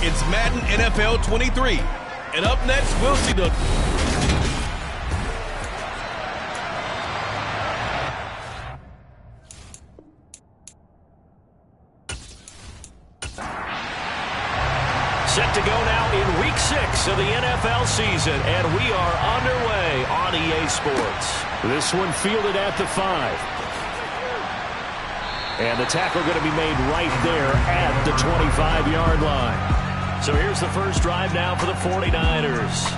It's Madden NFL 23. And up next, we'll see the... Set to go now in Week 6 of the NFL season, and we are underway on EA Sports. This one fielded at the 5. And the tackle going to be made right there at the 25-yard line. So here's the first drive now for the 49ers.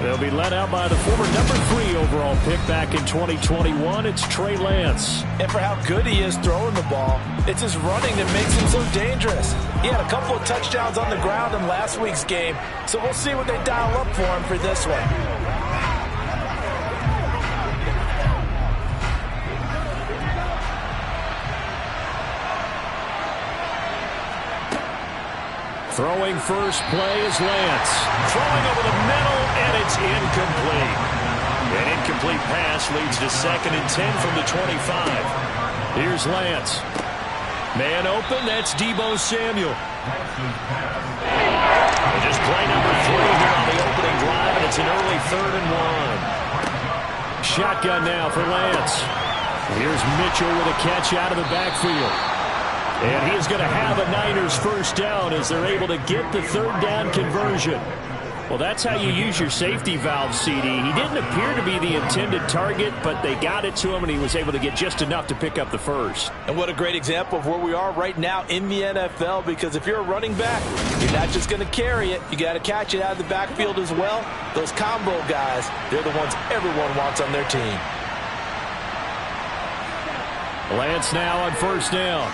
They'll be led out by the former number 3 overall pick back in 2021. It's Trey Lance. And for how good he is throwing the ball, it's his running that makes him so dangerous. He had a couple of touchdowns on the ground in last week's game, so we'll see what they dial up for him for this one. Throwing first play is Lance. Throwing over the middle, and it's incomplete. An incomplete pass leads to 2nd and 10 from the 25. Here's Lance. Man open, that's Deebo Samuel. And just play number 3 here on the opening drive, and it's an early 3rd and 1. Shotgun now for Lance. Here's Mitchell with a catch out of the backfield. And he's going to have a Niners first down as they're able to get the 3rd down conversion. Well, that's how you use your safety valve, CD. He didn't appear to be the intended target, but they got it to him, and he was able to get just enough to pick up the first. And what a great example of where we are right now in the NFL, because if you're a running back, you're not just going to carry it. You got to catch it out of the backfield as well. Those combo guys, they're the ones everyone wants on their team. Lance now on first down.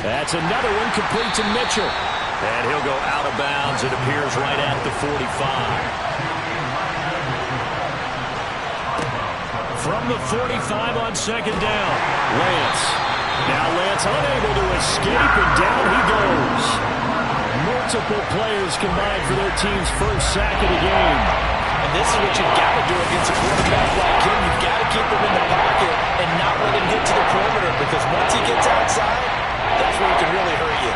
That's another one complete to Mitchell. And he'll go out of bounds. It appears right at the 45. From the 45 on 2nd down, Lance. Now Lance unable to escape, and down he goes. Multiple players combined for their team's first sack of the game. And this is what you've got to do against a quarterback like him. You've got to keep him in the pocket and not let him get to the perimeter, because once he gets outside, that's where he can really hurt you.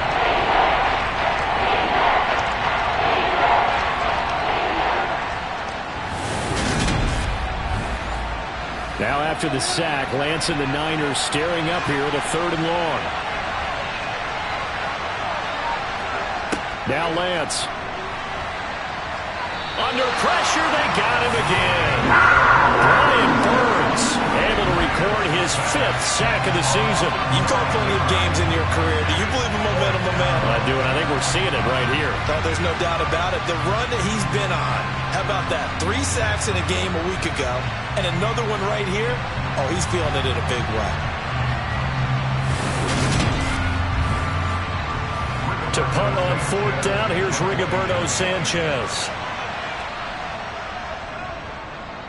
Now after the sack, Lance and the Niners staring up here at a 3rd and long. Now Lance. Under pressure, they got him again. Brian Burns able to record his 5th sack of the season. You've called plenty of games in your career. Do you believe in momentum, my man? I do, and I think we're seeing it right here. Oh, there's no doubt about it. The run that he's been on. How about that? 3 sacks in a game a week ago, and another one right here. Oh, he's feeling it in a big way. To punt on 4th down, here's Rigoberto Sanchez.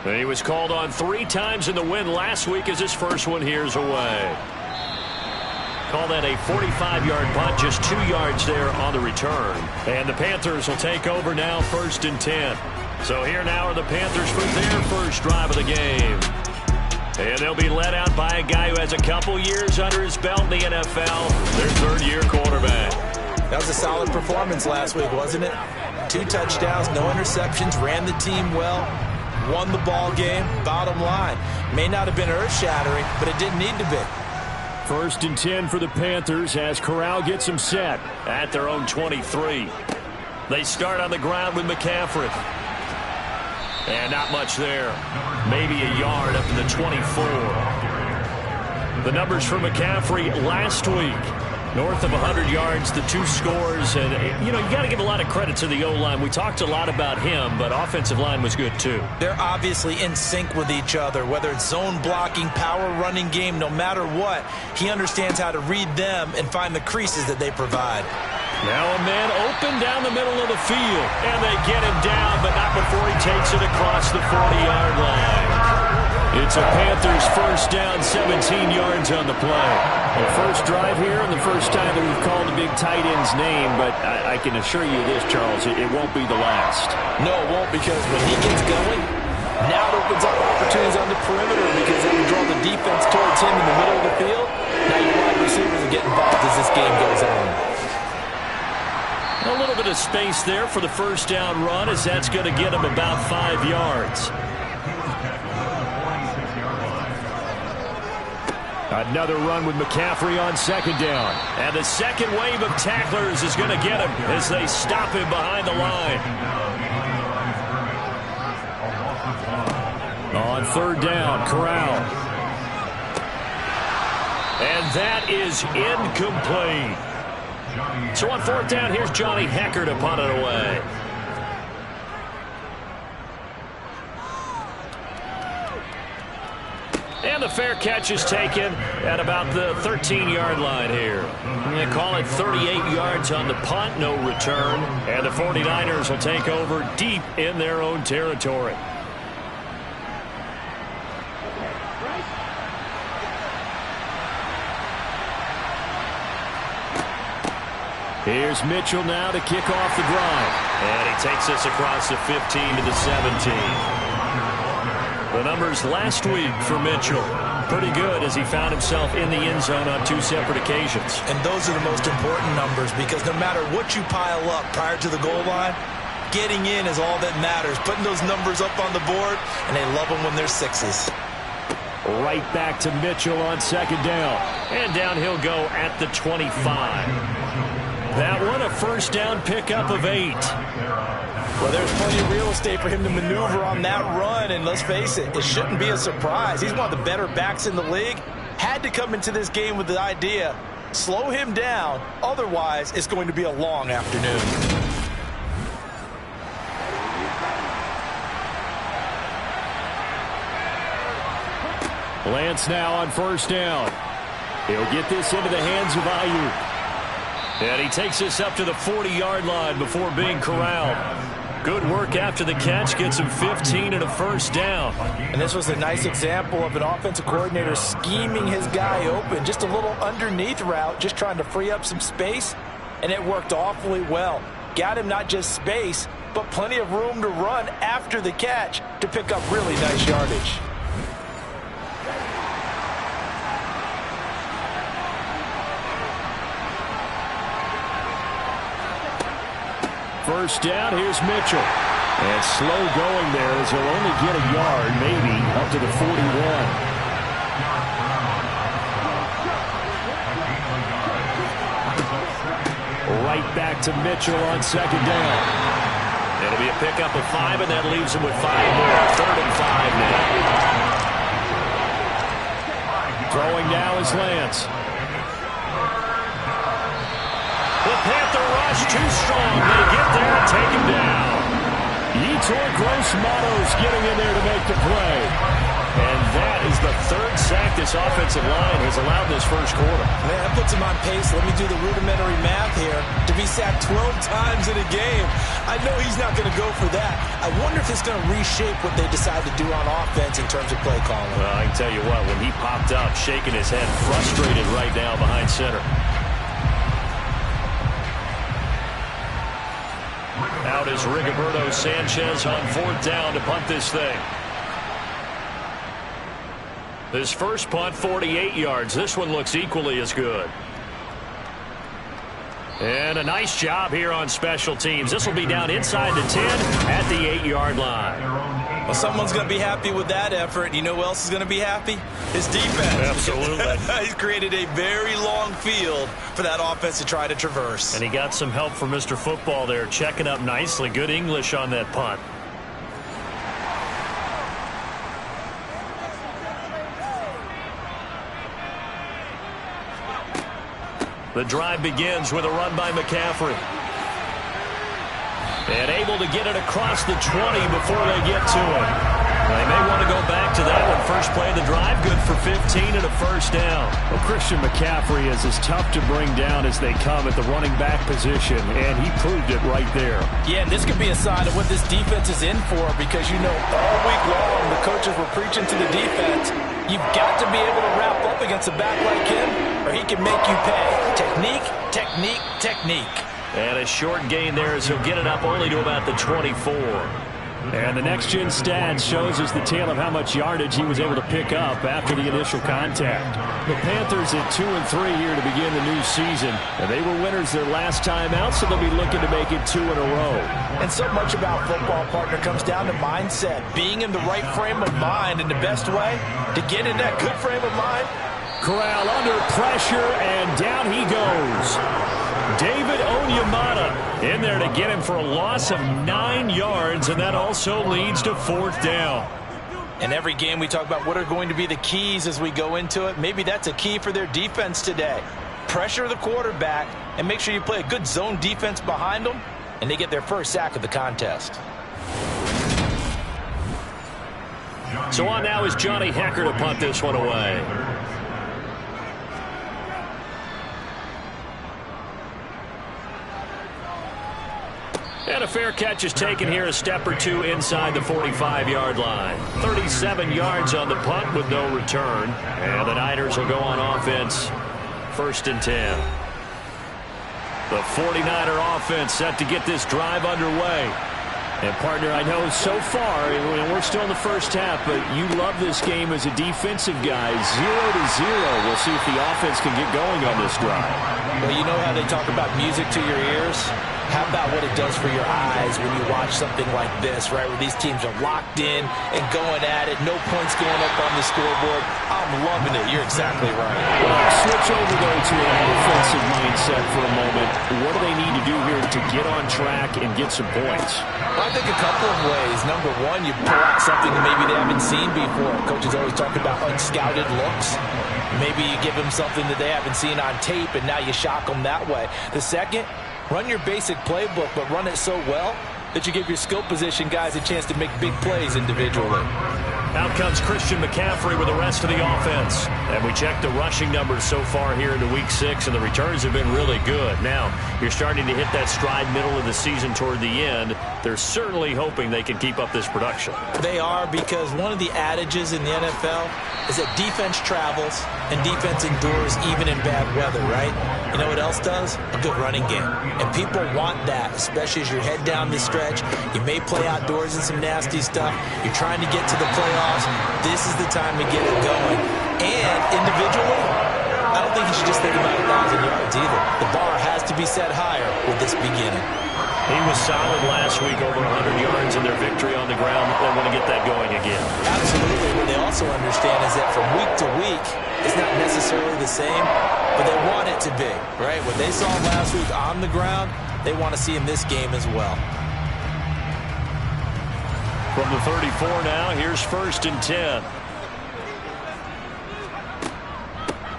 He was called on 3 times in the win last week as his first one here's away. Call that a 45-yard punt, just 2 yards there on the return. And the Panthers will take over now, 1st and 10. So here now are the Panthers for their first drive of the game. And they'll be led out by a guy who has a couple years under his belt in the NFL, their 3rd-year quarterback. That was a solid performance last week, wasn't it? 2 touchdowns, no interceptions, ran the team well. Won the ball game. Bottom line, may not have been earth-shattering, but it didn't need to be. 1st and 10 for the Panthers as Corral gets them set at their own 23. They start on the ground with McCaffrey. And not much there. Maybe a yard up to the 24. The numbers for McCaffrey last week. North of 100 yards, the 2 scores. And, you know, you got to give a lot of credit to the O-line. We talked a lot about him, but offensive line was good, too. They're obviously in sync with each other, whether it's zone blocking, power running game, no matter what. He understands how to read them and find the creases that they provide. Now a man open down the middle of the field. And they get him down, but not before he takes it across the 40-yard line. It's a Panthers first down, 17 yards on the play. The first drive here and the first time that we've called a big tight end's name, but I can assure you this, Charles, it won't be the last. No, it won't, because when he gets going, now it opens up opportunities on the perimeter because they can draw the defense towards him in the middle of the field. Now your wide receivers will get involved as this game goes on. little bit of space there for the first down run, as that's going to get him about 5 yards. Another run with McCaffrey on second down. And the second wave of tacklers is going to get him as they stop him behind the line. On third down, Corral. And that is incomplete. So on fourth down, here's Johnny Hecker to punt it away. And the fair catch is taken at about the 13-yard line here. They call it 38 yards on the punt, no return. And the 49ers will take over deep in their own territory. Here's Mitchell now to kick off the drive. And he takes us across the 15 to the 17. The numbers last week for Mitchell, pretty good as he found himself in the end zone on 2 separate occasions. And those are the most important numbers, because no matter what you pile up prior to the goal line, getting in is all that matters. Putting those numbers up on the board, and they love them when they're 6s. Right back to Mitchell on second down. And down he'll go at the 25. That one a first down pickup of 8. Well, there's plenty of real estate for him to maneuver on that run, and let's face it, it shouldn't be a surprise. He's one of the better backs in the league. Had to come into this game with the idea, slow him down, otherwise it's going to be a long afternoon. Lance now on first down. He'll get this into the hands of Ayuk. And he takes this up to the 40-yard line before being corralled. Good work after the catch, gets him 15 and a first down. And this was a nice example of an offensive coordinator scheming his guy open. Just a little underneath route, just trying to free up some space, and it worked awfully well. Got him not just space, but plenty of room to run after the catch to pick up really nice yardage. First down, here's Mitchell. And slow going there as he'll only get a yard, maybe, up to the 41. Right back to Mitchell on second down. It'll be a pickup of 5, and that leaves him with 5 more. 3rd and 5 now. Throwing now is Lance. The Panther rush too strong. They get there and take him down. Yetur Gross-Matos getting in there to make the play. And that is the 3rd sack this offensive line has allowed this first quarter. Man, that puts him on pace. Let me do the rudimentary math here. To be sacked 12 times in a game, I know he's not going to go for that. I wonder if it's going to reshape what they decide to do on offense in terms of play calling. Well, I can tell you what, when he popped up, shaking his head, frustrated right now behind center. Out is Rigoberto Sanchez on 4th down to punt this thing. His first punt, 48 yards. This one looks equally as good. And a nice job here on special teams. This will be down inside the 10 at the 8-yard line. Well, someone's going to be happy with that effort. You know who else is going to be happy? His defense. Absolutely. He's created a very long field for that offense to try to traverse. And he got some help from Mr. Football there, checking up nicely. Good English on that punt. The drive begins with a run by McCaffrey. And able to get it across the 20 before they get to it. They may want to go back to that one. First play of the drive, good for 15 and a first down. Well, Christian McCaffrey is as tough to bring down as they come at the running back position, and he proved it right there. Yeah, and this could be a sign of what this defense is in for, because you know all week long the coaches were preaching to the defense, you've got to be able to wrap up against a back like him, or he can make you pay. Technique, technique, technique. And a short gain there as he'll get it up only to about the 24. And the next-gen stats shows us the tale of how much yardage he was able to pick up after the initial contact. The Panthers at 2-3 here to begin the new season. And they were winners their last time out, so they'll be looking to make it 2 in a row. And so much about football, partner, comes down to mindset. Being in the right frame of mind, and the best way to get in that good frame of mind. Corral under pressure, and down he goes. David Onyemata in there to get him for a loss of 9 yards, and that also leads to 4th down. In every game we talk about what are going to be the keys as we go into it. Maybe that's a key for their defense today. Pressure the quarterback and make sure you play a good zone defense behind them, and they get their first sack of the contest. So on now is Johnny Hecker to punt this one away. And a fair catch is taken here, a step or two inside the 45-yard line. 37 yards on the punt with no return. And the Niners will go on offense. 1st and 10. The 49er offense set to get this drive underway. And, partner, I know so far, and we're still in the first half, but you love this game as a defensive guy. 0-0. We'll see if the offense can get going on this drive. Well, you know how they talk about music to your ears? How about what it does for your eyes when you watch something like this, right, where these teams are locked in and going at it, no points going up on the scoreboard? I'm loving it. You're exactly right. Well, switch over, though, to an offensive mindset for a moment. What do they need to do here to get on track and get some points? Well, I think a couple of ways. Number one, you pull out something that maybe they haven't seen before. Coaches always talk about unscouted looks. Maybe you give them something that they haven't seen on tape, and now you shock them that way. The second, run your basic playbook, but run it so well that you give your skill position guys a chance to make big plays individually. Out comes Christian McCaffrey with the rest of the offense. And we check the rushing numbers so far here into Week 6, and the returns have been really good. Now, you're starting to hit that stride middle of the season toward the end. They're certainly hoping they can keep up this production. They are, because one of the adages in the NFL is that defense travels and defense endures even in bad weather, right? You know what else does? A good running game. And people want that, especially as you head down the stretch. You may play outdoors in some nasty stuff. You're trying to get to the playoffs. This is the time to get it going. And individually, I don't think you should just think about 1,000 yards either. The bar has to be set higher with this beginning. He was solid last week, over 100 yards in their victory on the ground. They want to get that going again. Absolutely. What they also understand is that from week to week, it's not necessarily the same, but they want it to be, right? What they saw last week on the ground, they want to see in this game as well. From the 34 now, here's 1st and 10.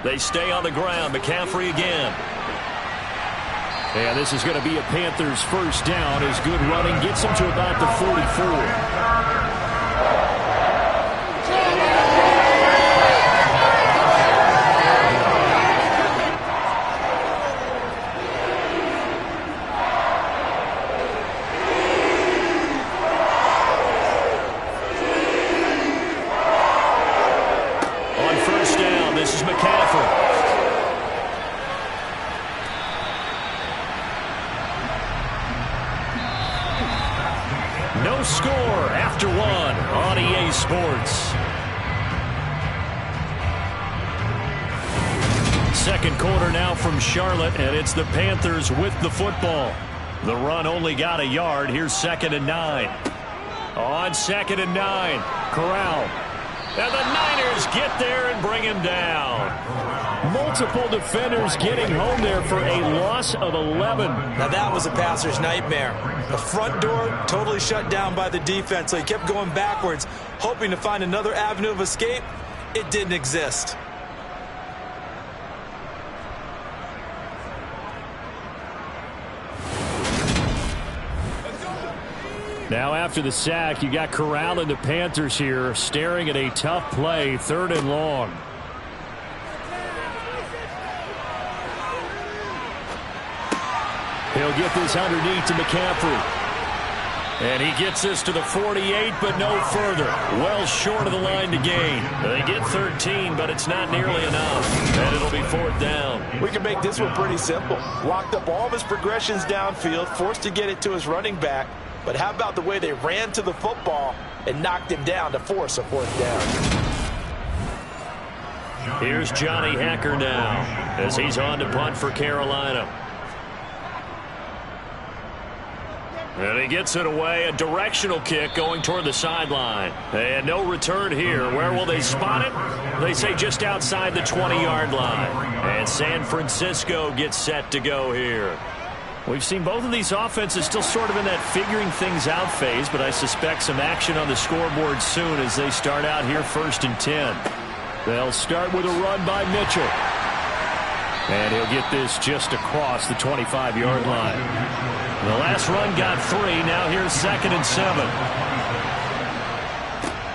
They stay on the ground. McCaffrey again. And this is going to be a Panthers 1st down as good running gets them to about the 44. No score after one on EA Sports. Second quarter now from Charlotte, and it's the Panthers with the football. The run only got a yard. Here's 2nd and 9. On 2nd and 9, Corral. And the Niners get there and bring him down. Multiple defenders getting home there for a loss of 11. Now that was a passer's nightmare. The front door totally shut down by the defense, so he kept going backwards, hoping to find another avenue of escape. It didn't exist. Now after the sack, you got Corral and the Panthers here staring at a tough play, 3rd and long. He'll get this underneath to McCaffrey. And he gets this to the 48, but no further. Well short of the line to gain. They get 13, but it's not nearly enough. And it'll be 4th down. We can make this one pretty simple. Locked up all of his progressions downfield, forced to get it to his running back. But how about the way they ran to the football and knocked him down to force a fourth down? Here's Johnny Hacker now as he's on to punt for Carolina. And he gets it away, a directional kick going toward the sideline. And no return here. Where will they spot it? They say just outside the 20-yard line. And San Francisco gets set to go here. We've seen both of these offenses still sort of in that figuring things out phase, but I suspect some action on the scoreboard soon as they start out here 1st and 10. They'll start with a run by Mitchell. And he'll get this just across the 25-yard line. The last run got 3. Now here's 2nd and 7.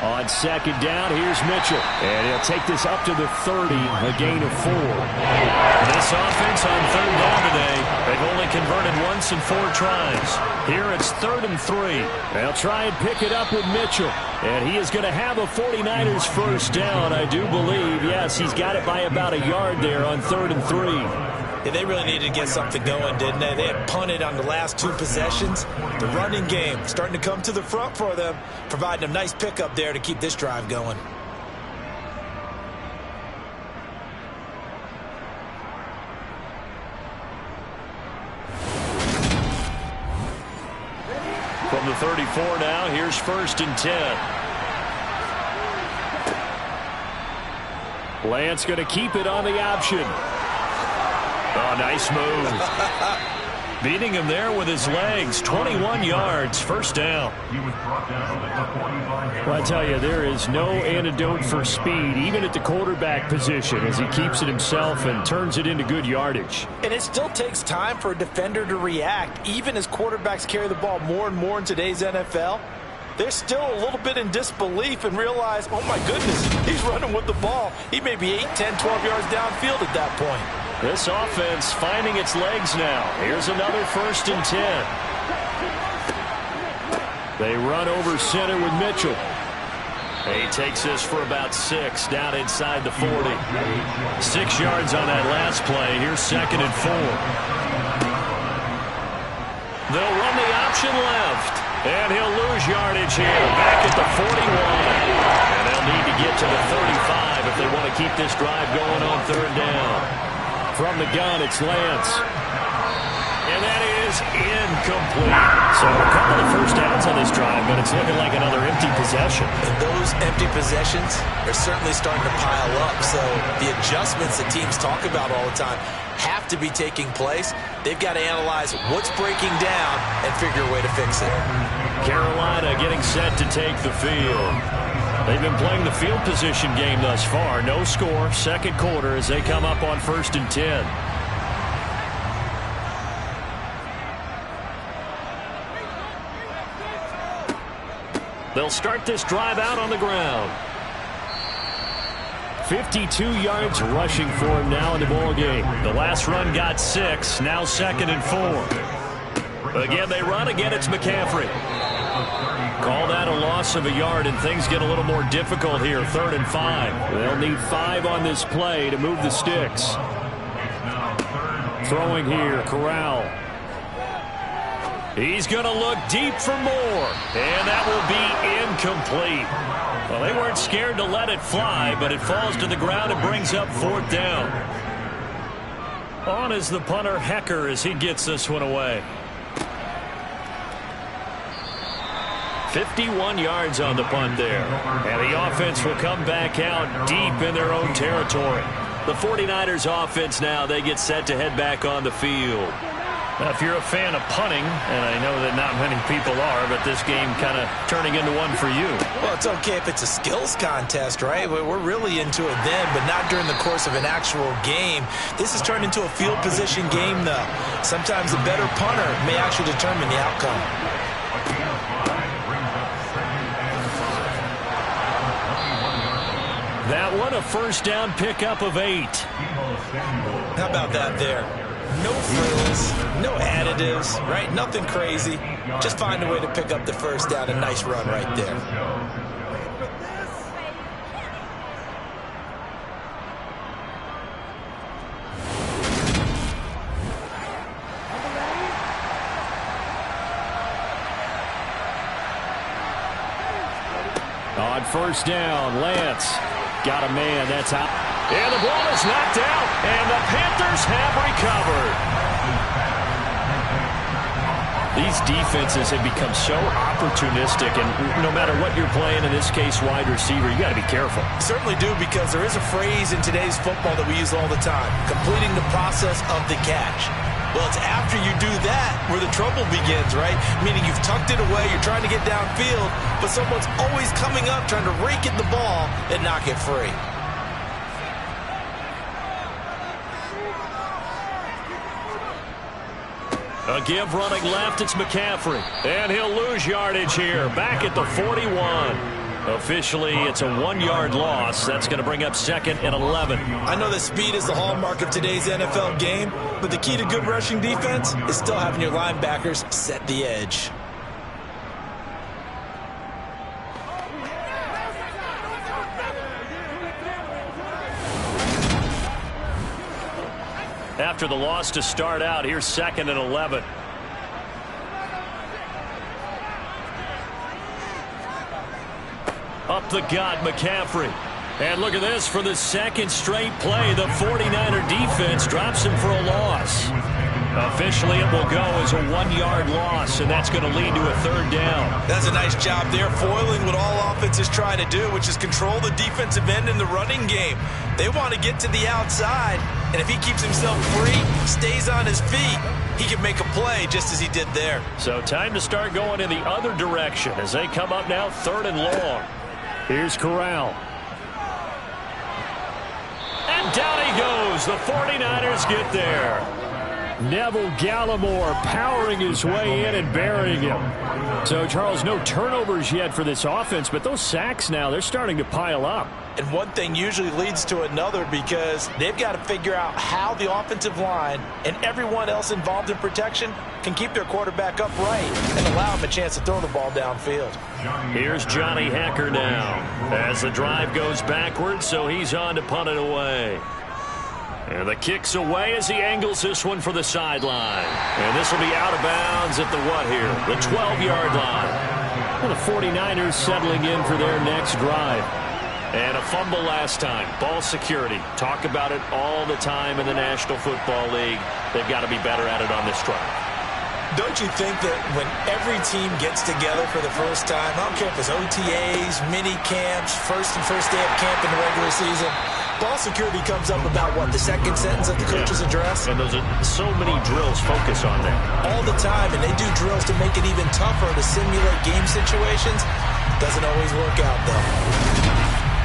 On 2nd down, here's Mitchell. And he'll take this up to the 30, a gain of 4. This offense on 3rd down today, they've only converted once in 4 tries. Here it's 3rd and 3. They'll try and pick it up with Mitchell. And he is going to have a 49ers first down, I do believe. Yes, he's got it by about a yard there on 3rd and 3. Yeah, they really needed to get something going, didn't they? They had punted on the last 2 possessions. The running game starting to come to the front for them, providing a nice pickup there to keep this drive going. From the 34 now, here's 1st and 10. Lance going to keep it on the option. Oh, nice move. Beating him there with his legs. 21 yards, first down. Well, I tell you, there is no antidote for speed, even at the quarterback position, as he keeps it himself and turns it into good yardage. And it still takes time for a defender to react, even as quarterbacks carry the ball more and more in today's NFL. They're still a little bit in disbelief and realize, oh my goodness, he's running with the ball. He may be 8, 10, 12 yards downfield at that point. This offense finding its legs now. Here's another 1st and 10. They run over center with Mitchell. He takes this for about 6 down inside the 40. 6 yards on that last play. Here's 2nd and 4. They'll run the option left. And he'll lose yardage here. Back at the 41. And they'll need to get to the 35 if they want to keep this drive going on 3rd down. From the gun, it's Lance. And that is incomplete. So a couple of first downs on this drive, but it's looking like another empty possession. And those empty possessions are certainly starting to pile up. So the adjustments that teams talk about all the time have to be taking place. They've got to analyze what's breaking down and figure a way to fix it. Carolina getting set to take the field. They've been playing the field position game thus far. No score, 2nd quarter as they come up on 1st and 10. They'll start this drive out on the ground. 52 yards rushing for him now in the ball game. The last run got 6, now 2nd and 4. Again, they run. Again, it's McCaffrey. Call that a loss of a yard, and things get a little more difficult here. 3rd and 5. They'll need 5 on this play to move the sticks. Throwing here, Corral. He's going to look deep for more, and that will be incomplete. Well, they weren't scared to let it fly, but it falls to the ground and brings up 4th down. On is the punter, Hecker, as he gets this one away. 51 yards on the punt there. And the offense will come back out deep in their own territory. The 49ers offense now, they get set to head back on the field. Now, if you're a fan of punting, and I know that not many people are, but this game kind of turning into one for you. Well, it's okay if it's a skills contest, right? We're really into it then, but not during the course of an actual game. This has turned into a field position game, though. Sometimes the better punter may actually determine the outcome. That one, a first down pickup of 8. How about that there? No frills, no additives, right? Nothing crazy. Just find a way to pick up the first down. A nice run right there. On first down, Lance got a man. That's out. And the ball is knocked out, and the Panthers have recovered. These defenses have become so opportunistic, and no matter what you're playing, in this case wide receiver, you got to be careful. Certainly do, because there is a phrase in today's football that we use all the time: completing the process of the catch. Well, it's after you do that where the trouble begins, right? Meaning you've tucked it away, you're trying to get downfield, but someone's always coming up trying to rake at the ball and knock it free. A give running left, it's McCaffrey. And he'll lose yardage here, back at the 41. Officially, it's a 1-yard loss. That's going to bring up 2nd and 11. I know that speed is the hallmark of today's NFL game, but the key to good rushing defense is still having your linebackers set the edge. After the loss to start out, here's 2nd and 11. Up the gut, McCaffrey. And look at this, for the second straight play, the 49er defense drops him for a loss. Officially, it will go as a 1-yard loss, and that's going to lead to a 3rd down. That's a nice job there, foiling what all offenses try to do, which is control the defensive end in the running game. They want to get to the outside, and if he keeps himself free, stays on his feet, he can make a play just as he did there. So time to start going in the other direction as they come up now 3rd and long. Here's Corral. And down he goes. The 49ers get there. Neville Gallimore powering his way in and burying him. So, Charles, no turnovers yet for this offense, but those sacks now, they're starting to pile up. And one thing usually leads to another, because they've got to figure out how the offensive line and everyone else involved in protection can keep their quarterback upright and allow him a chance to throw the ball downfield. Here's Johnny Hecker now as the drive goes backwards, so he's on to punt it away. And the kick's away as he angles this one for the sideline. And this will be out of bounds at the what here? The 12-yard line. Well, the 49ers settling in for their next drive. And a fumble last time. Ball security. Talk about it all the time in the National Football League. They've got to be better at it on this drive. Don't you think that when every team gets together for the first time, I don't care if it's OTAs, mini camps, first day of camp in the regular season, ball security comes up about, what, the second sentence of the coach's address? And those are so many drills focus on that. All the time, and they do drills to make it even tougher to simulate game situations. Doesn't always work out, though.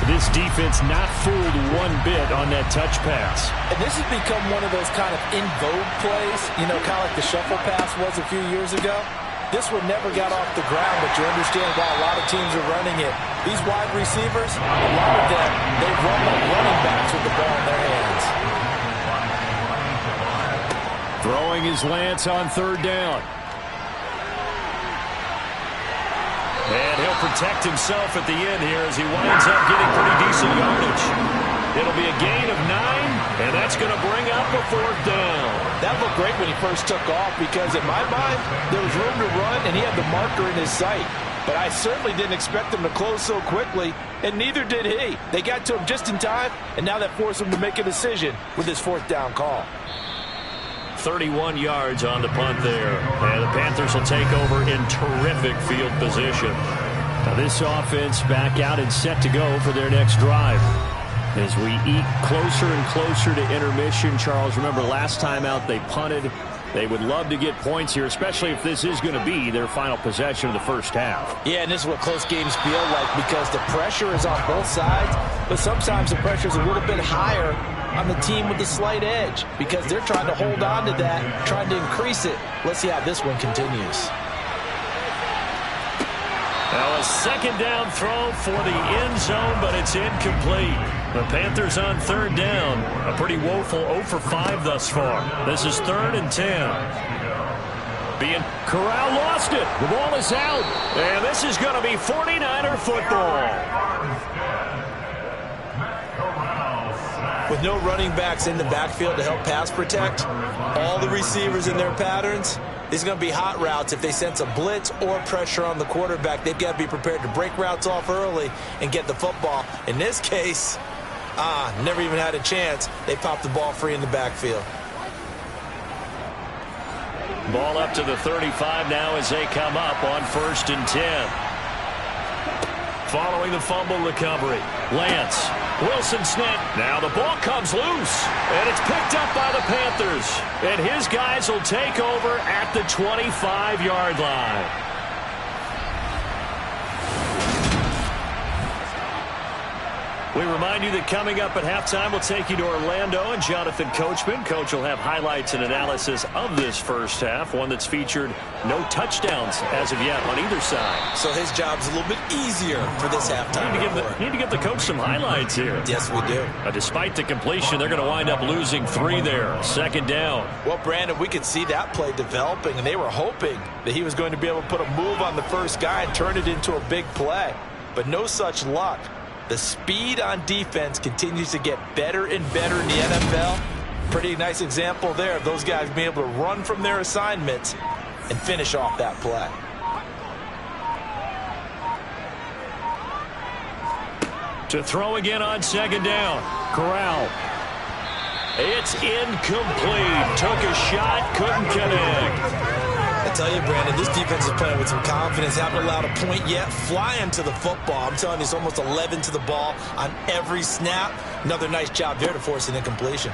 This defense not fooled one bit on that touch pass. And this has become one of those kind of in vogue plays, you know, kind of like the shuffle pass was a few years ago. This one never got off the ground, but you understand why a lot of teams are running it. These wide receivers, a lot of them, they run like running backs with the ball in their hands. Throwing is Lance on 3rd down. And he'll protect himself at the end here as he winds up getting pretty decent yardage. It'll be a gain of 9, and that's going to bring up a 4th down. That looked great when he first took off, because in my mind, there was room to run, and he had the marker in his sight. But I certainly didn't expect him to close so quickly, and neither did he. They got to him just in time, and now that forced him to make a decision with his 4th down call. 31 yards on the punt there. And the Panthers will take over in terrific field position. Now this offense back out and set to go for their next drive. As we eat closer and closer to intermission, Charles, remember last time out they punted. They would love to get points here, especially if this is going to be their final possession of the first half. Yeah, and this is what close games feel like, because the pressure is on both sides, but sometimes the pressure is a little bit higher on the team with the slight edge, because they're trying to hold on to that, trying to increase it. Let's see how this one continues. Now a 2nd down throw for the end zone, but it's incomplete. The Panthers on 3rd down. A pretty woeful 0 for 5 thus far. This is 3rd and 10. Corral lost it. The ball is out. And this is going to be 49er football. With no running backs in the backfield to help pass protect, all the receivers in their patterns, These are going to be hot routes if they sense a blitz or pressure on the quarterback. They've got to be prepared to break routes off early and get the football. In this case, never even had a chance. They popped the ball free in the backfield. Ball up to the 35 now as they come up on 1st and 10. Following the fumble recovery, Lance. Wilson snap. Now the ball comes loose, and it's picked up by the Panthers. And his guys will take over at the 25-yard line. We remind you that coming up at halftime, we'll take you to Orlando and Jonathan Coachman. Coach will have highlights and analysis of this first half, one that's featured no touchdowns as of yet on either side. So his job's a little bit easier for this halftime. Need to give the coach some highlights here. Yes, we do. Despite the completion, they're going to wind up losing 3 there. 2nd down. Well, Brandon, we could see that play developing, and they were hoping that he was going to be able to put a move on the first guy and turn it into a big play. But no such luck. The speed on defense continues to get better and better in the NFL. Pretty nice example there of those guys being able to run from their assignments and finish off that play. To throw again on 2nd down. Corral. It's incomplete. Took a shot, couldn't connect. I tell you, Brandon, this defense is playing with some confidence. Haven't allowed a point yet. Flying to the football. I'm telling you, it's almost 11 to the ball on every snap. Another nice job there to force an incompletion.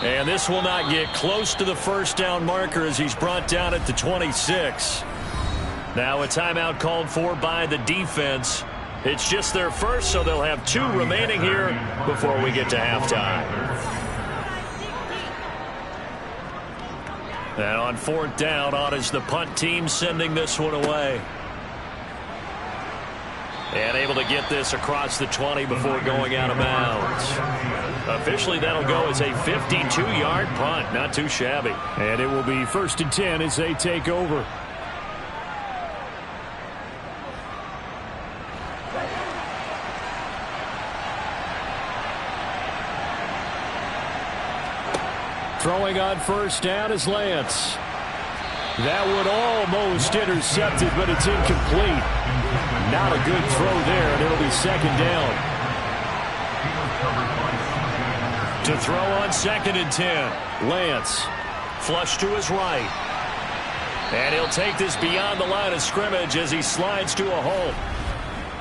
And this will not get close to the 1st down marker as he's brought down at the 26. Now a timeout called for by the defense. It's just their first, so they'll have 2 remaining here before we get to halftime. And on 4th down, on is the punt team sending this one away. And able to get this across the 20 before going out of bounds. Officially, that'll go as a 52-yard punt. Not too shabby. And it will be 1st and 10 as they take over. Throwing on 1st down is Lance. That one almost intercepted, but it's incomplete. Not a good throw there, and it'll be 2nd down. To throw on 2nd and 10. Lance. Flush to his right. And he'll take this beyond the line of scrimmage as he slides to a hole.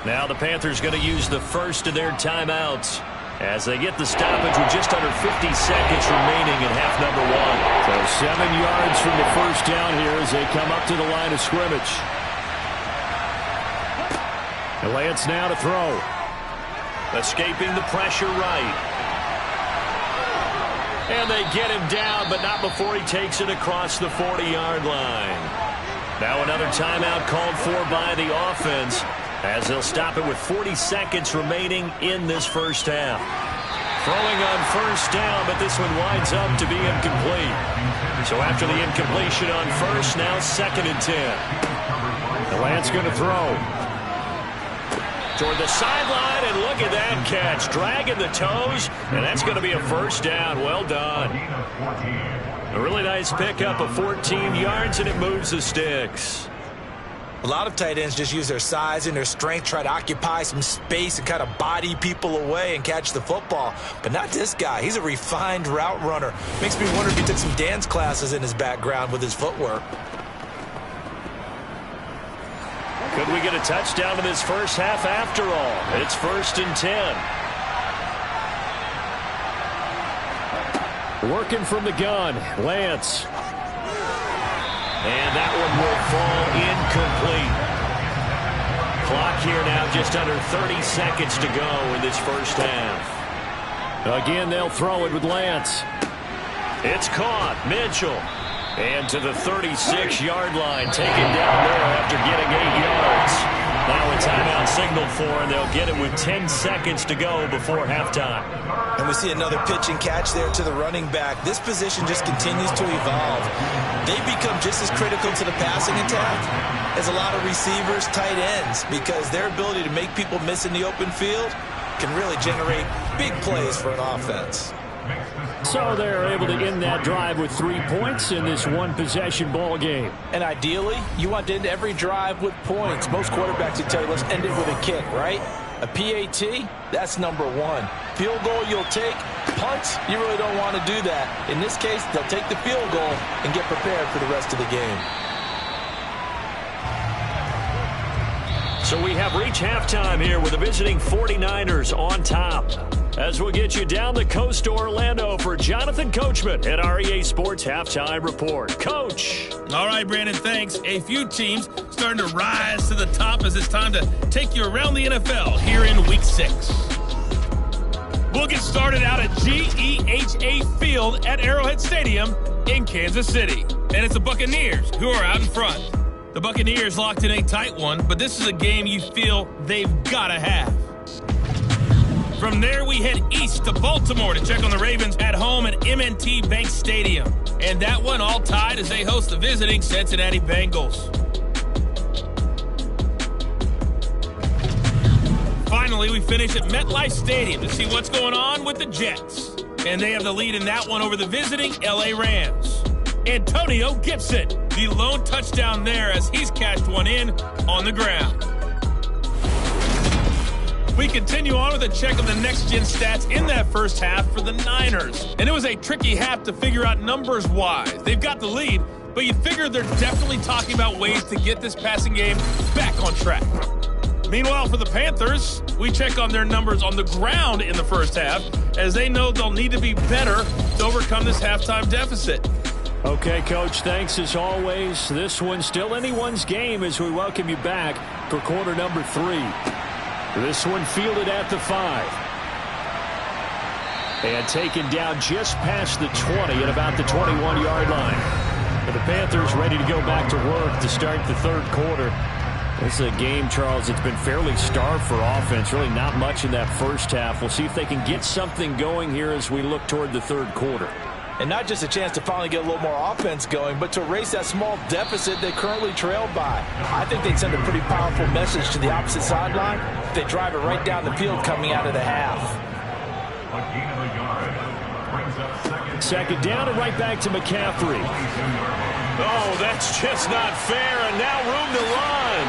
Now the Panthers going to use the first of their timeouts as they get the stoppage with just under 50 seconds remaining in half number 1. So 7 yards from the 1st down here as they come up to the line of scrimmage. And Lance now to throw. Escaping the pressure right. And they get him down, but not before he takes it across the 40-yard line. Now another timeout called for by the offense, as they'll stop it with 40 seconds remaining in this first half. Throwing on 1st down, but this one winds up to be incomplete. So after the incompletion on 1st, now 2nd and 10. The Lance going to throw. Toward the sideline, and look at that catch. Dragging the toes, and that's going to be a 1st down. Well done. A really nice pickup of 14 yards, and it moves the sticks. A lot of tight ends just use their size and their strength, try to occupy some space and kind of body people away and catch the football. But not this guy. He's a refined route runner. Makes me wonder if he took some dance classes in his background with his footwork. Could we get a touchdown in this first half after all? It's 1st and 10. Working from the gun, Lance. And that one will fall incomplete. Clock here now just under 30 seconds to go in this first half. Again, they'll throw it with Lance. It's caught. Mitchell. And to the 36-yard line, taken down there after getting 8 yards. Now a timeout signaled for, and they'll get it with 10 seconds to go before halftime. And we see another pitch and catch there to the running back. This position just continues to evolve. They become just as critical to the passing attack as a lot of receivers, tight ends, because their ability to make people miss in the open field can really generate big plays for an offense. So they're able to end that drive with 3 points in this one-possession ball game. And ideally, you want to end every drive with points. Most quarterbacks would tell you, let's end it with a kick, right? A PAT, that's number one. Field goal you'll take. Punts, you really don't want to do that. In this case, they'll take the field goal and get prepared for the rest of the game. So we have reached halftime here with the visiting 49ers on top. As we'll get you down the coast to Orlando for Jonathan Coachman at our EA Sports Halftime Report. Coach. All right, Brandon, thanks. A few teams starting to rise to the top as it's time to take you around the NFL here in Week 6. We'll get started out at GEHA Field at Arrowhead Stadium in Kansas City. And it's the Buccaneers who are out in front. The Buccaneers locked in a tight one, but this is a game you feel they've got to have. From there, we head east to Baltimore to check on the Ravens at home at M&T Bank Stadium. And that one all tied as they host the visiting Cincinnati Bengals. Finally, we finish at MetLife Stadium to see what's going on with the Jets. And they have the lead in that one over the visiting LA Rams. Antonio Gibson, the lone touchdown there as he's cashed one in on the ground. We continue on with a check of the next-gen stats in that first half for the Niners. And it was a tricky half to figure out numbers-wise. They've got the lead, but you figure they're definitely talking about ways to get this passing game back on track. Meanwhile, for the Panthers, we check on their numbers on the ground in the first half, as they know they'll need to be better to overcome this halftime deficit. Okay, Coach, thanks as always. This one's still anyone's game as we welcome you back for quarter number 3. This one fielded at the 5. And taken down just past the 20 at about the 21-yard line. But the Panthers ready to go back to work to start the third quarter. This is a game, Charles, it's been fairly starved for offense. Really not much in that first half. We'll see if they can get something going here as we look toward the third quarter. And not just a chance to finally get a little more offense going, but to erase that small deficit they currently trailed by. I think they'd send a pretty powerful message to the opposite sideline if they drive it right down the field coming out of the half. Second down and right back to McCaffrey. Oh, that's just not fair, and now room to run.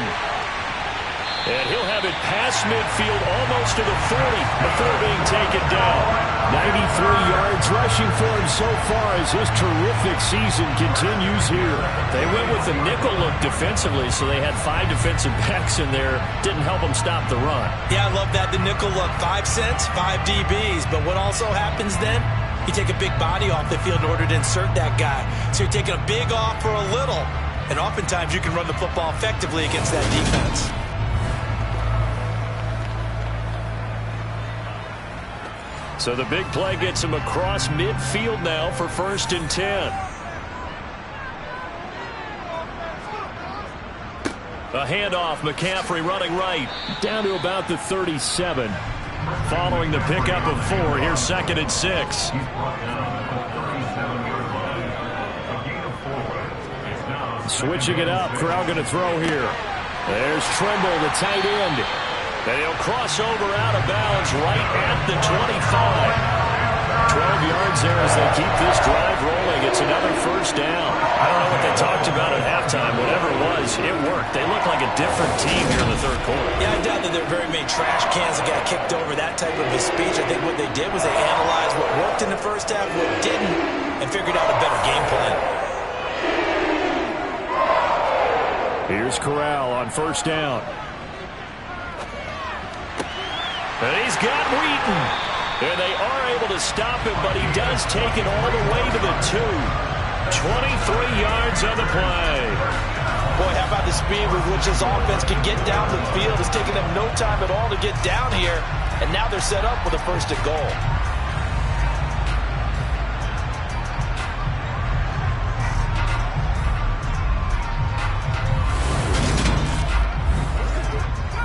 And he'll have it past midfield almost to the 40 before being taken down. 93 yards rushing for him so far as his terrific season continues here. They went with the nickel look defensively, so they had 5 defensive backs in there. Didn't help them stop the run. Yeah, I love that, the nickel look. 5 cents, 5 DBs. But what also happens then? You take a big body off the field in order to insert that guy. So you're taking a big off for a little. And oftentimes you can run the football effectively against that defense. So the big play gets him across midfield now for 1st and 10. A handoff, McCaffrey running right, down to about the 37. Following the pickup of 4, here's 2nd and 6. Switching it up, Corral going to throw here. There's Trimble, the tight end. And he'll cross over out of bounds right at the 25. 12 yards there as they keep this drive rolling. It's another first down. I don't know what they talked about at halftime. Whatever it was, it worked. They look like a different team here in the third quarter. Yeah, I doubt that there are very many trash cans that got kicked over, that type of a speech. I think what they did was they analyzed what worked in the first half, what didn't, and figured out a better game plan. Here's Corral on first down. And he's got Wheaton. And they are able to stop him, but he does take it all the way to the 2. 23 yards on the play. Boy, how about the speed with which this offense can get down the field? It's taking them no time at all to get down here. And now they're set up with a 1st and goal.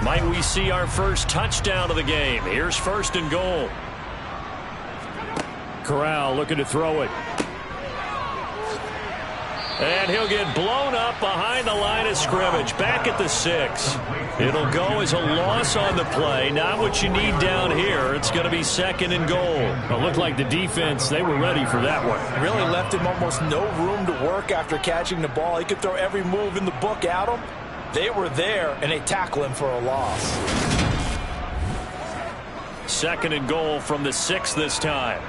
Might we see our first touchdown of the game? Here's 1st and goal. Corral looking to throw it. And he'll get blown up behind the line of scrimmage, back at the 6. It'll go as a loss on the play. Not what you need down here. It's going to be 2nd and goal. It looked like the defense, they were ready for that one. Really left him almost no room to work after catching the ball. He could throw every move in the book at him. They were there, and they tackle him for a loss. 2nd and goal from the 6 this time.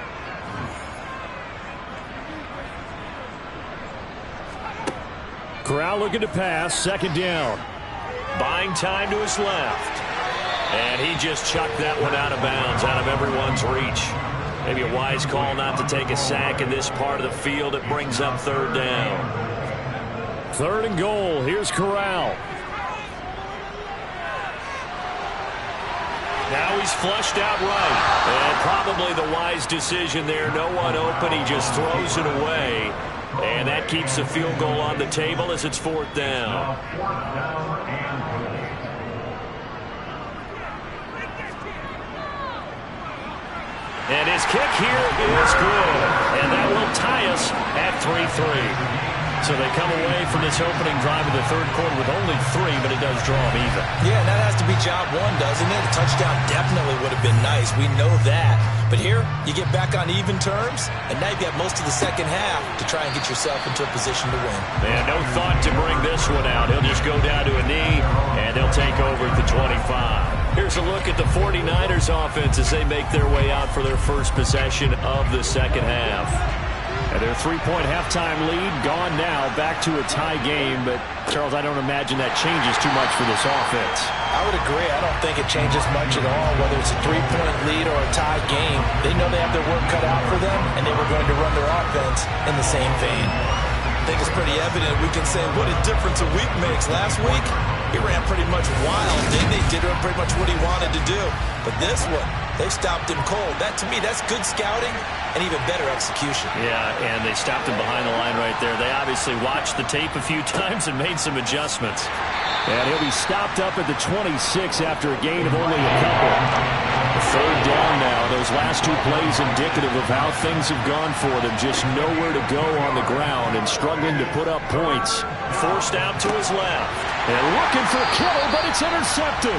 Corral looking to pass, 2nd down. Buying time to his left. And he just chucked that one out of bounds, out of everyone's reach. Maybe a wise call not to take a sack in this part of the field. It brings up 3rd down. 3rd and goal. Here's Corral. Now he's flushed out right. And probably the wise decision there. No one open. He just throws it away. And that keeps the field goal on the table as it's 4th down. And his kick here is good. And that will tie us at 3-3. So they come away from this opening drive of the 3rd quarter with only 3, but it does draw them even. Yeah, and that has to be job 1, doesn't it? A touchdown definitely would have been nice. We know that. But here, you get back on even terms, and now you've got most of the 2nd half to try and get yourself into a position to win. And no thought to bring this one out. He'll just go down to a knee, and they'll take over at the 25. Here's a look at the 49ers offense as they make their way out for their first possession of the 2nd half. And their 3-point halftime lead gone now, back to a tie game. But, Charles, I don't imagine that changes too much for this offense. I would agree. I don't think it changes much at all, whether it's a 3-point lead or a tie game. They know they have their work cut out for them, and they were going to run their offense in the same vein. I think it's pretty evident. We can say what a difference a week makes. Last week, he ran pretty much wild, didn't he? Did pretty much what he wanted to do. But this one, they stopped him cold. That, to me, that's good scouting and even better execution. Yeah, and they stopped him behind the line right there. They obviously watched the tape a few times and made some adjustments. And he'll be stopped up at the 26 after a gain of only a couple. 3rd down now. Those last 2 plays indicative of how things have gone for them. Just nowhere to go on the ground and struggling to put up points. Forced out to his left. And looking for Kittle, but it's intercepted.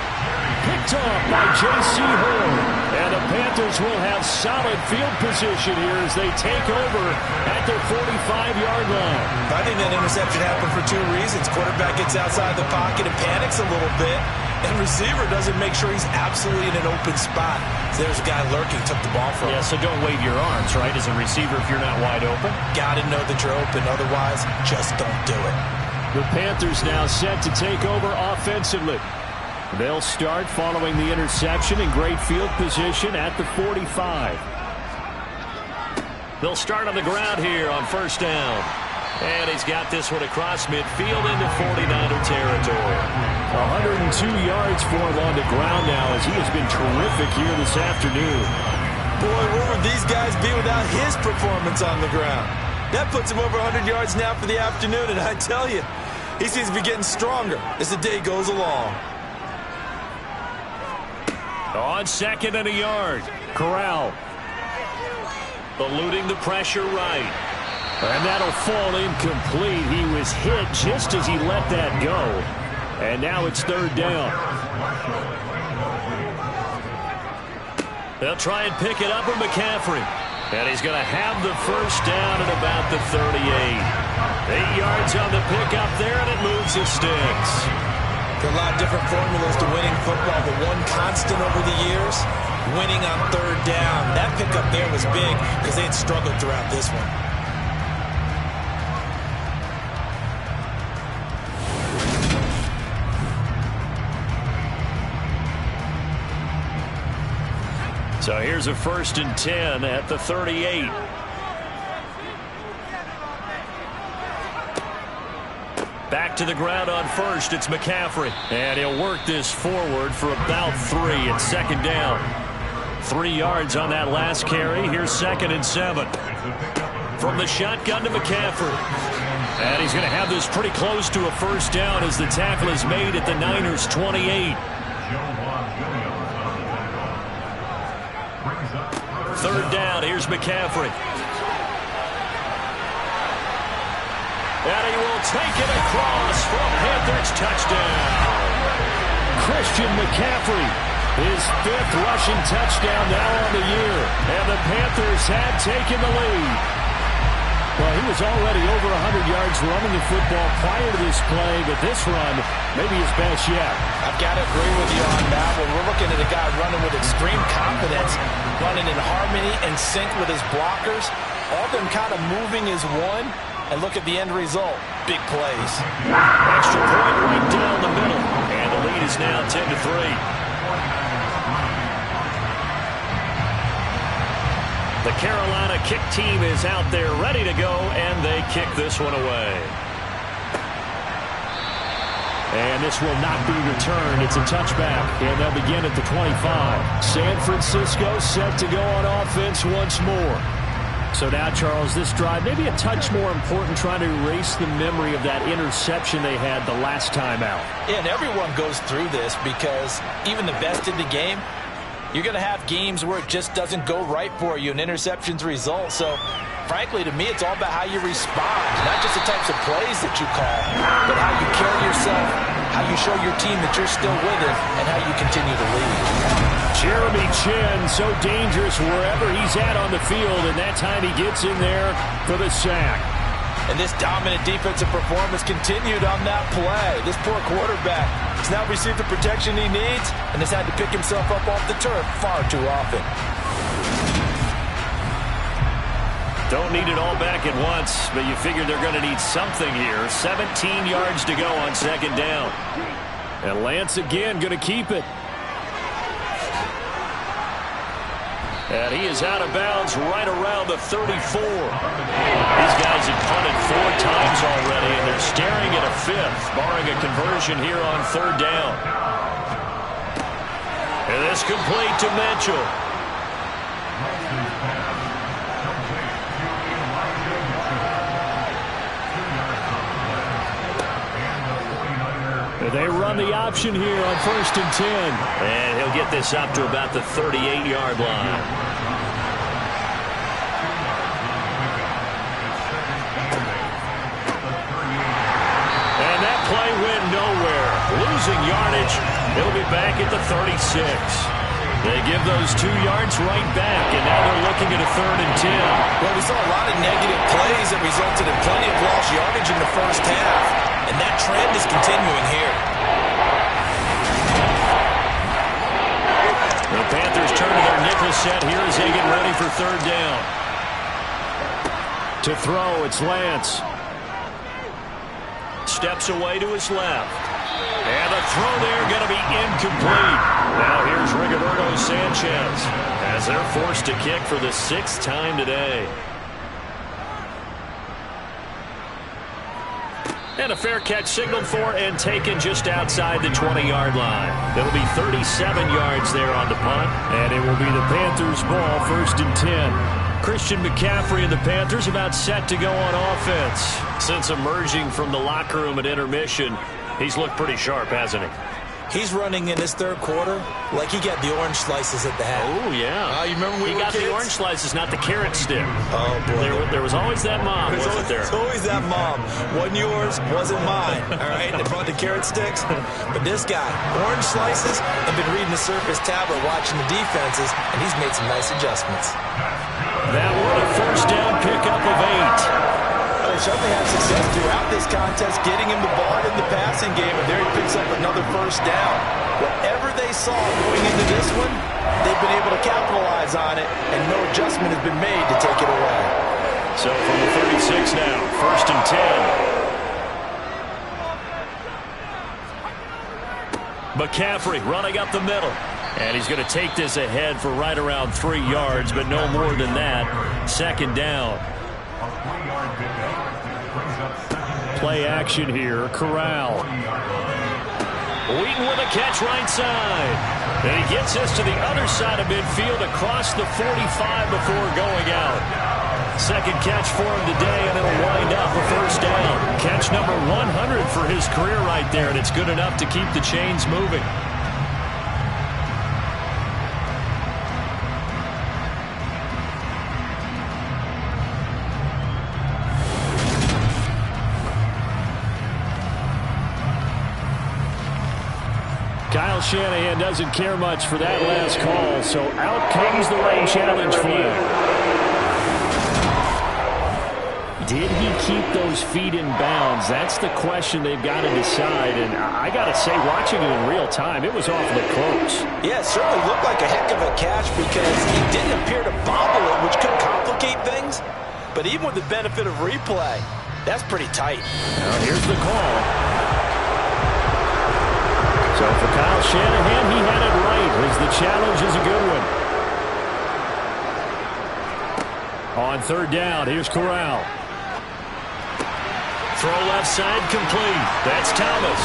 Picked off by J.C. Horn. And the Panthers will have solid field position here as they take over at their 45-yard line. I think that interception happened for 2 reasons. Quarterback gets outside the pocket and panics a little bit. And receiver doesn't make sure he's absolutely in an open spot. So there's a guy lurking, took the ball from him. Yeah, so don't wave your arms, right, as a receiver if you're not wide open. Got to know that you're open. Otherwise, just don't do it. The Panthers now set to take over offensively. They'll start following the interception in great field position at the 45. They'll start on the ground here on 1st down. And he's got this one across midfield into 49er territory. 102 yards for him on the ground now as he has been terrific here this afternoon. Boy, where would these guys be without his performance on the ground? That puts him over 100 yards now for the afternoon, and I tell you, he seems to be getting stronger as the day goes along. On 2nd and a yard. Corral. Eluding the pressure right. And that'll fall incomplete. He was hit just as he let that go. And now it's 3rd down. They'll try and pick it up with McCaffrey. And he's going to have the 1st down at about the 38. 8 yards on the pickup there, and it moves the sticks. There are a lot of different formulas to winning football, but one constant over the years, winning on 3rd down. That pickup there was big because they had struggled throughout this one. So here's a 1st and 10 at the 38. Back to the ground on 1st. It's McCaffrey. And he'll work this forward for about 3 at 2nd down. 3 yards on that last carry. Here's 2nd and 7. From the shotgun to McCaffrey. And he's going to have this pretty close to a 1st down as the tackle is made at the Niners' 28. 3rd down. Here's McCaffrey. And he will take it across for a Panthers touchdown. Christian McCaffrey, his 5th rushing touchdown now on the year. And the Panthers had taken the lead. Well, he was already over 100 yards running the football prior to this play, but this run may be his best yet. I've got to agree with you on that. When we're looking at a guy running with extreme confidence, running in harmony and sync with his blockers, all them kind of moving as one, and look at the end result. Big plays. Extra point right down the middle, and the lead is now 10-3. The Carolina kick team is out there ready to go, and they kick this one away. And this will not be returned. It's a touchback, and they'll begin at the 25. San Francisco set to go on offense once more. So now, Charles, this drive maybe a touch more important, trying to erase the memory of that interception they had the last time out. Yeah, and everyone goes through this because even the best in the game, you're going to have games where it just doesn't go right for you, and interceptions result. So, frankly, to me, it's all about how you respond, not just the types of plays that you call, but how you carry yourself, how you show your team that you're still with it, and how you continue to lead. Jeremy Chin, so dangerous wherever he's at on the field, and that time he gets in there for the sack. And this dominant defensive performance continued on that play. This poor quarterback has now received the protection he needs and has had to pick himself up off the turf far too often. Don't need it all back at once, but you figure they're going to need something here. 17 yards to go on 2nd down. And Lance again going to keep it. And he is out of bounds right around the 34. These guys have punted 4 times already, and they're staring at a 5th, barring a conversion here on 3rd down. And this complete to Mitchell. They run the option here on 1st and 10. And he'll get this up to about the 38-yard line. And that play went nowhere. Losing yardage. He'll be back at the 36. They give those 2 yards right back, and now they're looking at a 3rd and 10. Well, we saw a lot of negative plays that resulted in plenty of lost yardage in the first half, and that trend is continuing here. The Panthers turn to their nickel set here as they get ready for 3rd down. To throw, it's Lance. Steps away to his left. And the throw there going to be incomplete. Now here's Rigoberto Sanchez as they're forced to kick for the 6th time today. And a fair catch signaled for and taken just outside the 20-yard line. It'll be 37 yards there on the punt. And it will be the Panthers' ball, 1st and 10. Christian McCaffrey and the Panthers about set to go on offense. Since emerging from the locker room at intermission, he's looked pretty sharp, hasn't he? He's running in his 3rd quarter like he got the orange slices at the half. Oh, yeah. You remember when he we were got kids? the orange slices, not the carrot stick. Oh, boy. There was always that mom, wasn't there? There's always that mom. Wasn't yours, wasn't mine. All right? They brought the carrot sticks. But this guy, orange slices, and been reading the Surface tablet, watching the defenses, and he's made some nice adjustments. That one a 1st down pickup of 8. They certainly had success throughout this contest, getting him the ball in the passing game, and there he picks up another 1st down. Whatever they saw going into this one, they've been able to capitalize on it, and no adjustment has been made to take it away. So from the 36 now, 1st and 10. McCaffrey running up the middle. And he's going to take this ahead for right around 3 yards, but no more than that. 2nd down. Play action here. Corral. Wheaton with a catch right side. And he gets this to the other side of midfield across the 45 before going out. 2nd catch for him today, and it'll wind up a 1st down. Catch number 100 for his career right there, and it's good enough to keep the chains moving. Kyle Shanahan doesn't care much for that last call, so out comes the lane challenge flag. Did he keep those feet in bounds? That's the question they've got to decide. And I got to say, watching it in real time, it was awfully close. Yeah, it certainly looked like a heck of a catch because he didn't appear to bobble it, which could complicate things. But even with the benefit of replay, that's pretty tight. Now here's the call. So for Kyle Shanahan, he had it right, as the challenge is a good one. On third down, here's Corral. Throw left side complete. That's Thomas.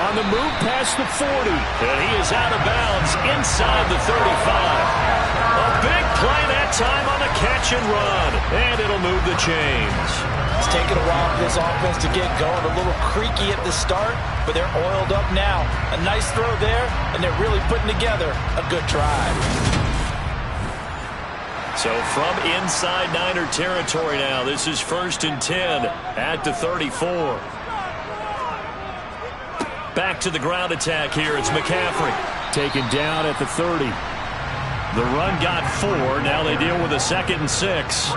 On the move past the 40. And he is out of bounds inside the 35. A big play that time on the catch and run. And it'll move the chains. It's taken a while for this offense to get going. A little creaky at the start, but they're oiled up now. A nice throw there, and they're really putting together a good drive. So from inside Niner territory now, this is 1st and 10 at the 34. Back to the ground attack here. It's McCaffrey. Taken down at the 30. The run got 4. Now they deal with a 2nd and 6.